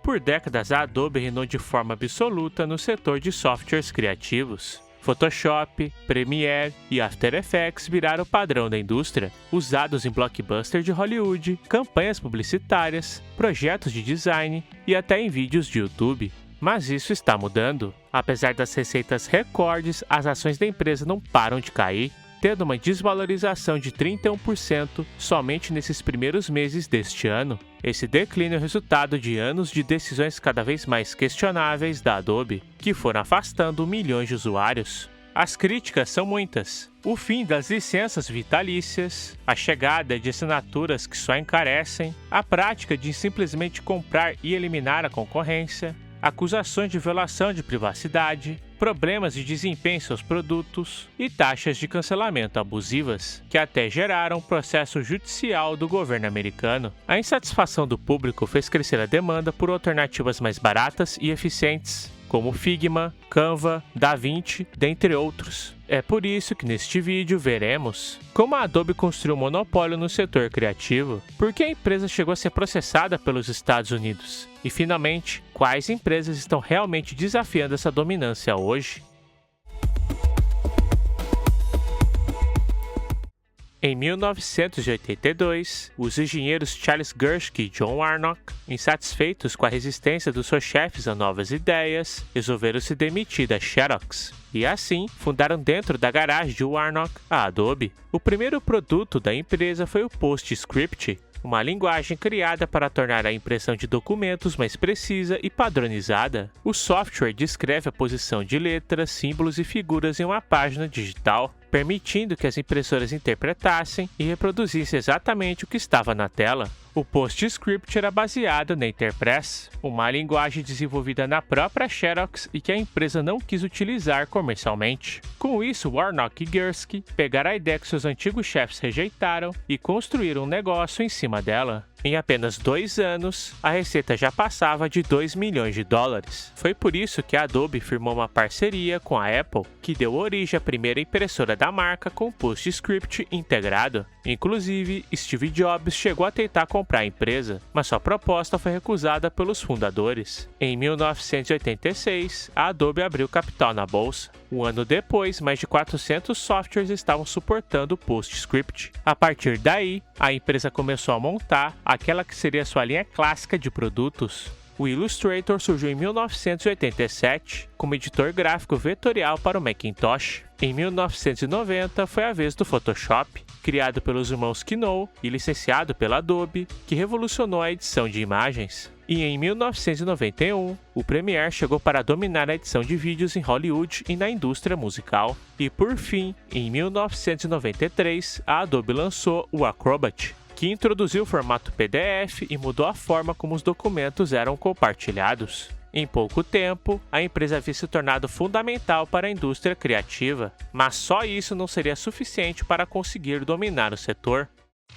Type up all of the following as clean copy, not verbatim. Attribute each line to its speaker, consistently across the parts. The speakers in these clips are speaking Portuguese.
Speaker 1: Por décadas, a Adobe reinou de forma absoluta no setor de softwares criativos. Photoshop, Premiere e After Effects viraram o padrão da indústria, usados em blockbusters de Hollywood, campanhas publicitárias, projetos de design e até em vídeos de YouTube. Mas isso está mudando. Apesar das receitas recordes, as ações da empresa não param de cair, tendo uma desvalorização de 31% somente nesses primeiros meses deste ano. Esse declínio é resultado de anos de decisões cada vez mais questionáveis da Adobe, que foram afastando milhões de usuários. As críticas são muitas. O fim das licenças vitalícias, a chegada de assinaturas que só encarecem, a prática de simplesmente comprar e eliminar a concorrência, acusações de violação de privacidade, problemas de desempenho em seus produtos e taxas de cancelamento abusivas, que até geraram um processo judicial do governo americano. A insatisfação do público fez crescer a demanda por alternativas mais baratas e eficientes, como Figma, Canva, DaVinci, dentre outros. É por isso que neste vídeo veremos como a Adobe construiu um monopólio no setor criativo, por que a empresa chegou a ser processada pelos Estados Unidos e, finalmente, quais empresas estão realmente desafiando essa dominância hoje. Em 1982, os engenheiros Charles Gursky e John Warnock, insatisfeitos com a resistência dos seus chefes a novas ideias, resolveram se demitir da Xerox. E assim, fundaram dentro da garagem de Warnock a Adobe. O primeiro produto da empresa foi o PostScript, uma linguagem criada para tornar a impressão de documentos mais precisa e padronizada. O software descreve a posição de letras, símbolos e figuras em uma página digital, permitindo que as impressoras interpretassem e reproduzissem exatamente o que estava na tela. O PostScript era baseado na Enterpress, uma linguagem desenvolvida na própria Xerox e que a empresa não quis utilizar comercialmente. Com isso, Warnock e Gursky pegaram a ideia que seus antigos chefes rejeitaram e construíram um negócio em cima dela. Em apenas 2 anos, a receita já passava de 2 milhões de dólares. Foi por isso que a Adobe firmou uma parceria com a Apple, que deu origem à primeira impressora da marca com PostScript integrado. Inclusive, Steve Jobs chegou a tentar comprar a empresa, mas sua proposta foi recusada pelos fundadores. Em 1986, a Adobe abriu capital na bolsa. Um ano depois, mais de 400 softwares estavam suportando o PostScript. A partir daí, a empresa começou a montar aquela que seria sua linha clássica de produtos. O Illustrator surgiu em 1987 como editor gráfico vetorial para o Macintosh. Em 1990 foi a vez do Photoshop, criado pelos irmãos Knoll e licenciado pela Adobe, que revolucionou a edição de imagens. E em 1991, o Premiere chegou para dominar a edição de vídeos em Hollywood e na indústria musical. E por fim, em 1993, a Adobe lançou o Acrobat, que introduziu o formato PDF e mudou a forma como os documentos eram compartilhados. Em pouco tempo, a empresa havia se tornado fundamental para a indústria criativa, mas só isso não seria suficiente para conseguir dominar o setor.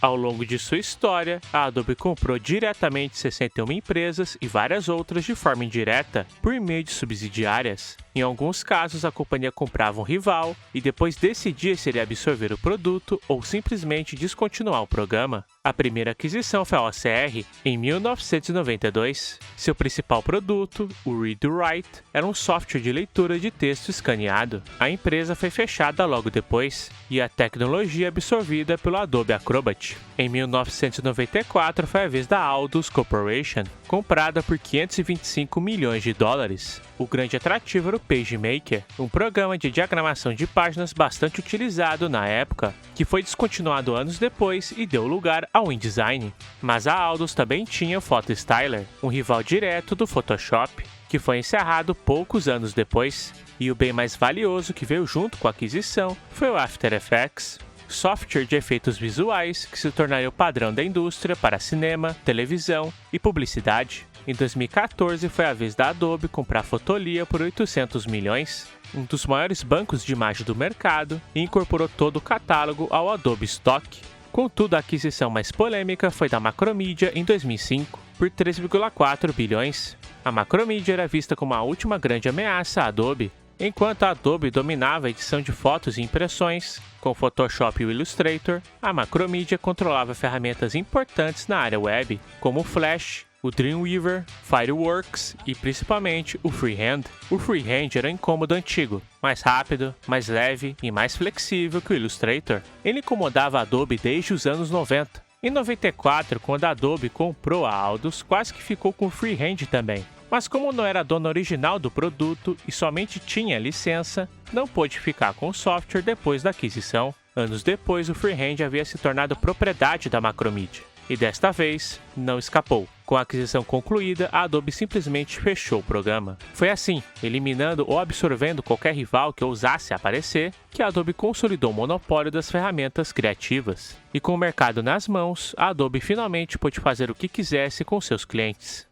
Speaker 1: Ao longo de sua história, a Adobe comprou diretamente 61 empresas e várias outras de forma indireta, por meio de subsidiárias. Em alguns casos, a companhia comprava um rival e depois decidia se iria absorver o produto ou simplesmente descontinuar o programa. A primeira aquisição foi a OCR, em 1992. Seu principal produto, o Read-Write, era um software de leitura de texto escaneado. A empresa foi fechada logo depois, e a tecnologia absorvida pelo Adobe Acrobat. Em 1994 foi a vez da Aldus Corporation, comprada por 525 milhões de dólares. O grande atrativo era o PageMaker, um programa de diagramação de páginas bastante utilizado na época, que foi descontinuado anos depois e deu lugar ao InDesign. Mas a Aldus também tinha o PhotoStyler, um rival direto do Photoshop, que foi encerrado poucos anos depois. E o bem mais valioso que veio junto com a aquisição foi o After Effects, software de efeitos visuais que se tornaria o padrão da indústria para cinema, televisão e publicidade. Em 2014 foi a vez da Adobe comprar a Fotolia por 800 milhões, um dos maiores bancos de imagem do mercado, e incorporou todo o catálogo ao Adobe Stock. Contudo, a aquisição mais polêmica foi da Macromedia em 2005, por 3,4 bilhões. A Macromedia era vista como a última grande ameaça à Adobe. Enquanto a Adobe dominava a edição de fotos e impressões, com o Photoshop e o Illustrator, a Macromedia controlava ferramentas importantes na área web, como o Flash, o Dreamweaver, Fireworks e principalmente o Freehand. O Freehand era um incômodo antigo, mais rápido, mais leve e mais flexível que o Illustrator. Ele incomodava a Adobe desde os anos 90. Em 94, quando a Adobe comprou a Aldus, quase que ficou com o Freehand também. Mas como não era dona original do produto e somente tinha licença, não pôde ficar com o software depois da aquisição. Anos depois, o Freehand havia se tornado propriedade da Macromedia. E desta vez, não escapou. Com a aquisição concluída, a Adobe simplesmente fechou o programa. Foi assim, eliminando ou absorvendo qualquer rival que ousasse aparecer, que a Adobe consolidou o monopólio das ferramentas criativas. E com o mercado nas mãos, a Adobe finalmente pôde fazer o que quisesse com seus clientes.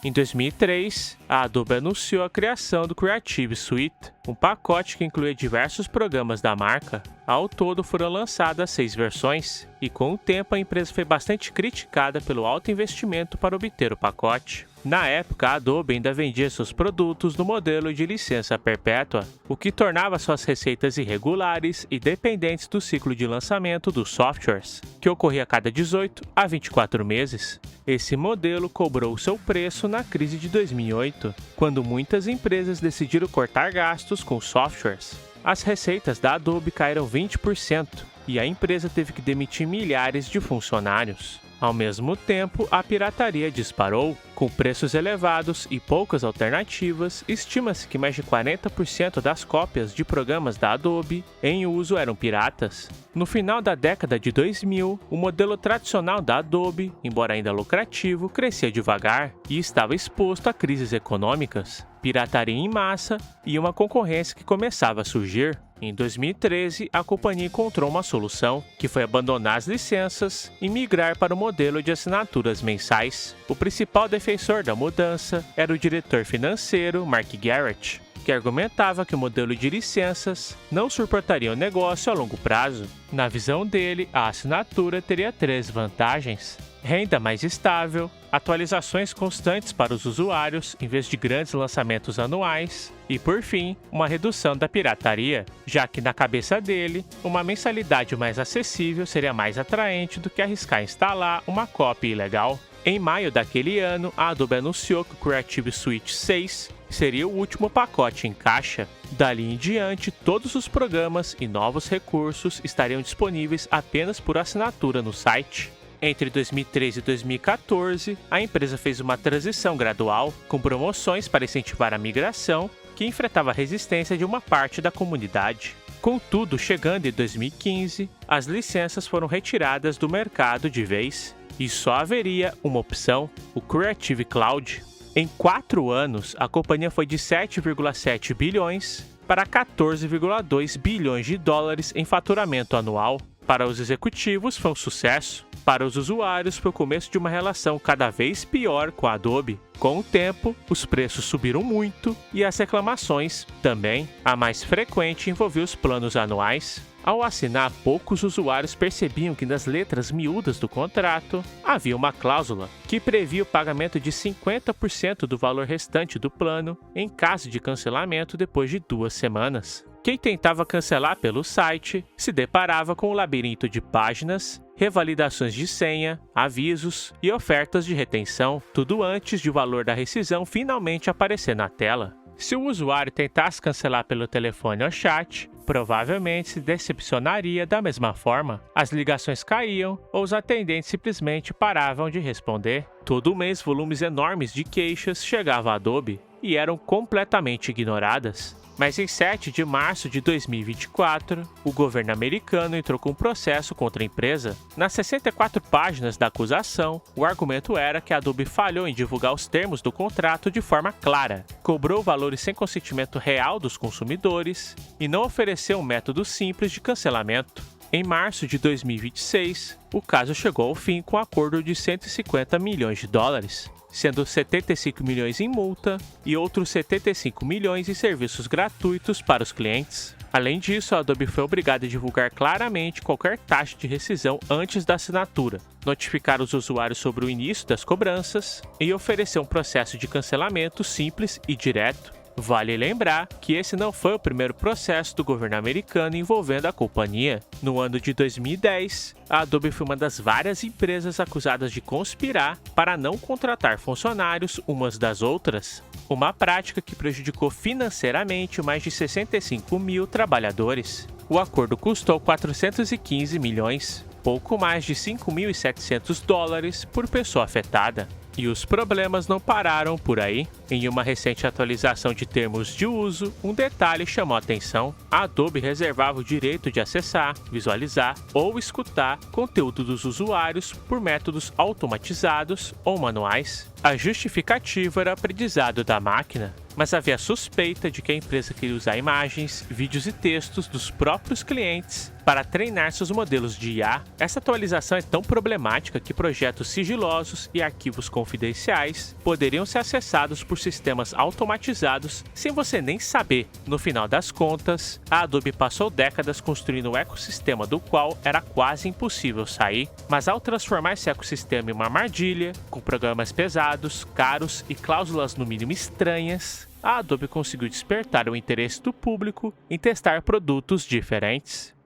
Speaker 1: Em 2003, a Adobe anunciou a criação do Creative Suite, um pacote que incluía diversos programas da marca. Ao todo foram lançadas 6 versões, e com o tempo a empresa foi bastante criticada pelo alto investimento para obter o pacote. Na época, a Adobe ainda vendia seus produtos no modelo de licença perpétua, o que tornava suas receitas irregulares e dependentes do ciclo de lançamento dos softwares, que ocorria a cada 18 a 24 meses. Esse modelo cobrou seu preço na crise de 2008, quando muitas empresas decidiram cortar gastos com softwares. As receitas da Adobe caíram 20% e a empresa teve que demitir milhares de funcionários. Ao mesmo tempo, a pirataria disparou. Com preços elevados e poucas alternativas, estima-se que mais de 40% das cópias de programas da Adobe em uso eram piratas. No final da década de 2000, o modelo tradicional da Adobe, embora ainda lucrativo, crescia devagar e estava exposto a crises econômicas, pirataria em massa e uma concorrência que começava a surgir. Em 2013, a companhia encontrou uma solução, que foi abandonar as licenças e migrar para o modelo de assinaturas mensais. O principal defensor da mudança era o diretor financeiro Mark Garrett, que argumentava que o modelo de licenças não suportaria o negócio a longo prazo. Na visão dele, a assinatura teria 3 vantagens: renda mais estável, atualizações constantes para os usuários em vez de grandes lançamentos anuais e, por fim, uma redução da pirataria, já que na cabeça dele, uma mensalidade mais acessível seria mais atraente do que arriscar instalar uma cópia ilegal. Em maio daquele ano, a Adobe anunciou que o Creative Suite 6 seria o último pacote em caixa. Dali em diante, todos os programas e novos recursos estariam disponíveis apenas por assinatura no site. Entre 2013 e 2014, a empresa fez uma transição gradual, com promoções para incentivar a migração, que enfrentava a resistência de uma parte da comunidade. Contudo, chegando em 2015, as licenças foram retiradas do mercado de vez, e só haveria uma opção, o Creative Cloud. Em 4 anos, a companhia foi de 7,7 bilhões para 14,2 bilhões de dólares em faturamento anual. Para os executivos, foi um sucesso. Para os usuários, foi o começo de uma relação cada vez pior com a Adobe. Com o tempo, os preços subiram muito e as reclamações também. A mais frequente envolvia os planos anuais. Ao assinar, poucos usuários percebiam que nas letras miúdas do contrato havia uma cláusula que previa o pagamento de 50% do valor restante do plano em caso de cancelamento depois de 2 semanas. Quem tentava cancelar pelo site se deparava com um labirinto de páginas, revalidações de senha, avisos e ofertas de retenção, tudo antes de o valor da rescisão finalmente aparecer na tela. Se o usuário tentasse cancelar pelo telefone ou chat, provavelmente se decepcionaria da mesma forma. As ligações caíam ou os atendentes simplesmente paravam de responder. Todo mês, volumes enormes de queixas chegavam à Adobe e eram completamente ignoradas. Mas em 7 de março de 2024, o governo americano entrou com um processo contra a empresa. Nas 64 páginas da acusação, o argumento era que a Adobe falhou em divulgar os termos do contrato de forma clara, cobrou valores sem consentimento real dos consumidores e não ofereceu um método simples de cancelamento. Em março de 2026, o caso chegou ao fim com um acordo de 150 milhões de dólares. Sendo 75 milhões em multa e outros 75 milhões em serviços gratuitos para os clientes. Além disso, a Adobe foi obrigada a divulgar claramente qualquer taxa de rescisão antes da assinatura, notificar os usuários sobre o início das cobranças e oferecer um processo de cancelamento simples e direto. Vale lembrar que esse não foi o primeiro processo do governo americano envolvendo a companhia. No ano de 2010, a Adobe foi uma das várias empresas acusadas de conspirar para não contratar funcionários umas das outras, uma prática que prejudicou financeiramente mais de 65 mil trabalhadores. O acordo custou 415 milhões, pouco mais de 5.700 dólares por pessoa afetada. E os problemas não pararam por aí. Em uma recente atualização de termos de uso, um detalhe chamou a atenção. A Adobe reservava o direito de acessar, visualizar ou escutar conteúdo dos usuários por métodos automatizados ou manuais. A justificativa era aprendizado da máquina, mas havia suspeita de que a empresa queria usar imagens, vídeos e textos dos próprios clientes para treinar seus modelos de IA. Essa atualização é tão problemática que projetos sigilosos e arquivos confidenciais poderiam ser acessados por sistemas automatizados sem você nem saber. No final das contas, a Adobe passou décadas construindo um ecossistema do qual era quase impossível sair, mas ao transformar esse ecossistema em uma armadilha, com programas pesados, caros e cláusulas no mínimo estranhas, a Adobe conseguiu despertar o interesse do público em testar produtos diferentes.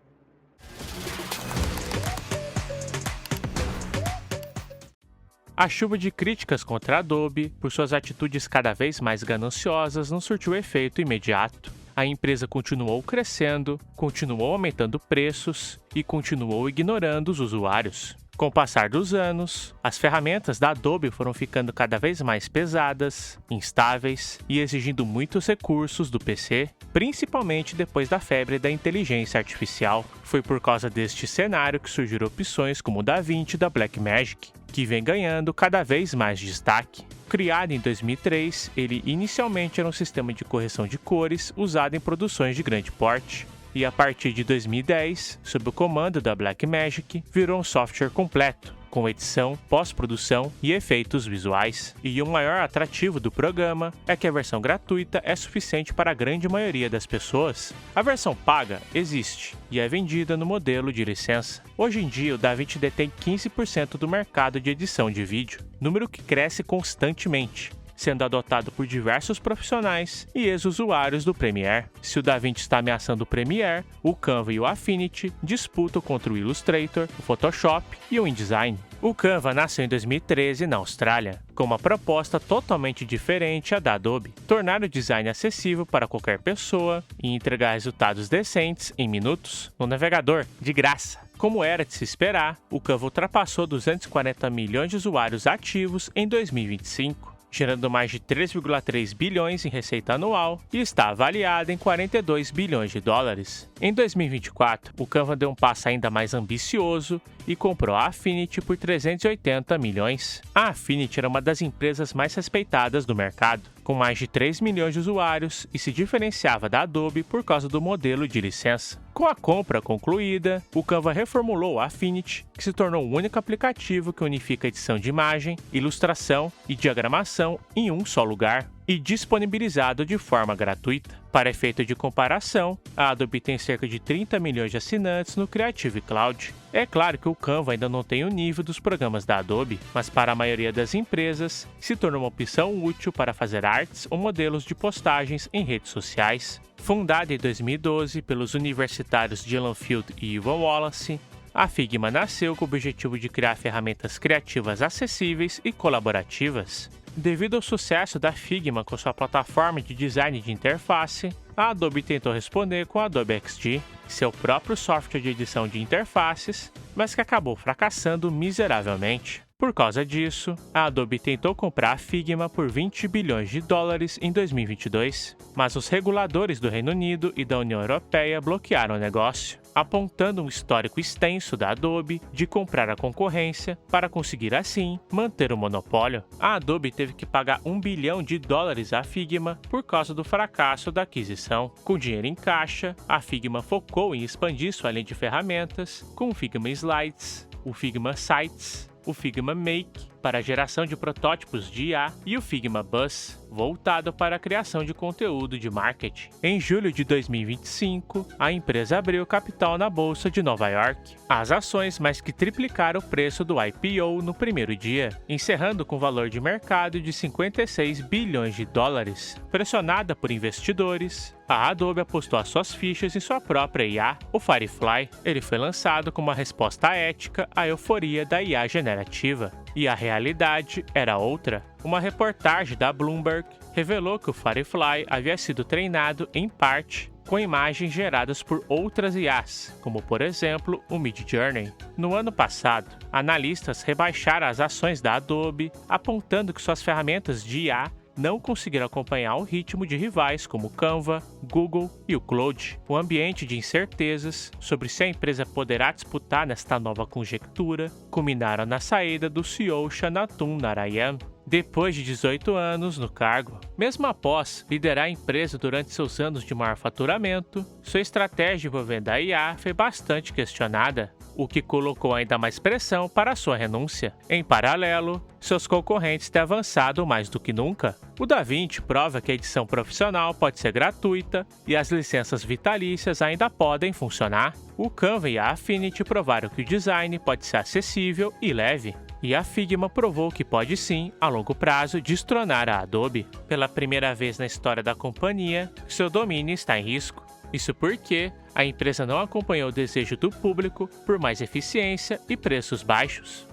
Speaker 1: A chuva de críticas contra a Adobe, por suas atitudes cada vez mais gananciosas, não surtiu efeito imediato. A empresa continuou crescendo, continuou aumentando preços e continuou ignorando os usuários. Com o passar dos anos, as ferramentas da Adobe foram ficando cada vez mais pesadas, instáveis e exigindo muitos recursos do PC, principalmente depois da febre da inteligência artificial. Foi por causa deste cenário que surgiram opções como o DaVinci da Blackmagic, que vem ganhando cada vez mais destaque. Criado em 2003, ele inicialmente era um sistema de correção de cores usado em produções de grande porte. E a partir de 2010, sob o comando da Blackmagic, virou um software completo, com edição, pós-produção e efeitos visuais. E o maior atrativo do programa é que a versão gratuita é suficiente para a grande maioria das pessoas. A versão paga existe e é vendida no modelo de licença. Hoje em dia, o DaVinci detém 15% do mercado de edição de vídeo, número que cresce constantemente, sendo adotado por diversos profissionais e ex-usuários do Premiere. Se o DaVinci está ameaçando o Premiere, o Canva e o Affinity disputam contra o Illustrator, o Photoshop e o InDesign. O Canva nasceu em 2013 na Austrália, com uma proposta totalmente diferente da Adobe: tornar o design acessível para qualquer pessoa e entregar resultados decentes em minutos no navegador, de graça. Como era de se esperar, o Canva ultrapassou 240 milhões de usuários ativos em 2025. Gerando mais de 3,3 bilhões em receita anual e está avaliada em 42 bilhões de dólares. Em 2024, o Canva deu um passo ainda mais ambicioso e comprou a Affinity por 380 milhões. A Affinity era uma das empresas mais respeitadas do mercado, com mais de 3 milhões de usuários e se diferenciava da Adobe por causa do modelo de licença. Com a compra concluída, o Canva reformulou a Affinity, que se tornou o único aplicativo que unifica edição de imagem, ilustração e diagramação em um só lugar, e disponibilizado de forma gratuita. Para efeito de comparação, a Adobe tem cerca de 30 milhões de assinantes no Creative Cloud. É claro que o Canva ainda não tem o nível dos programas da Adobe, mas para a maioria das empresas, se tornou uma opção útil para fazer artes ou modelos de postagens em redes sociais. Fundada em 2012 pelos universitários Dylan Field e Ivan Wallace, a Figma nasceu com o objetivo de criar ferramentas criativas acessíveis e colaborativas. Devido ao sucesso da Figma com sua plataforma de design de interface, a Adobe tentou responder com a Adobe XD, seu próprio software de edição de interfaces, mas que acabou fracassando miseravelmente. Por causa disso, a Adobe tentou comprar a Figma por 20 bilhões de dólares em 2022, mas os reguladores do Reino Unido e da União Europeia bloquearam o negócio, apontando um histórico extenso da Adobe de comprar a concorrência para conseguir assim manter o monopólio. A Adobe teve que pagar 1 bilhão de dólares à Figma por causa do fracasso da aquisição. Com dinheiro em caixa, a Figma focou em expandir sua linha de ferramentas com o Figma Slides, o Figma Sites, o Figma Make para a geração de protótipos de IA, e o Figma Buzz, voltado para a criação de conteúdo de marketing. Em julho de 2025, a empresa abriu capital na Bolsa de Nova York. As ações mais que triplicaram o preço do IPO no primeiro dia, encerrando com valor de mercado de 56 bilhões de dólares. Pressionada por investidores, a Adobe apostou as suas fichas em sua própria IA, o Firefly. Ele foi lançado como uma resposta ética à euforia da IA generativa. E a realidade era outra. Uma reportagem da Bloomberg revelou que o Firefly havia sido treinado, em parte, com imagens geradas por outras IAs, como por exemplo o Midjourney. No ano passado, analistas rebaixaram as ações da Adobe, apontando que suas ferramentas de IA não conseguiram acompanhar o ritmo de rivais como Canva, Google e o Claude. O ambiente de incertezas sobre se a empresa poderá disputar nesta nova conjectura culminaram na saída do CEO Shannatun Narayan, depois de 18 anos no cargo. Mesmo após liderar a empresa durante seus anos de maior faturamento, sua estratégia envolvendo a IA foi bastante questionada, o que colocou ainda mais pressão para sua renúncia. Em paralelo, seus concorrentes têm avançado mais do que nunca. O DaVinci prova que a edição profissional pode ser gratuita e as licenças vitalícias ainda podem funcionar. O Canva e a Affinity provaram que o design pode ser acessível e leve. E a Figma provou que pode sim, a longo prazo, destronar a Adobe. Pela primeira vez na história da companhia, seu domínio está em risco. Isso porque a empresa não acompanhou o desejo do público por mais eficiência e preços baixos.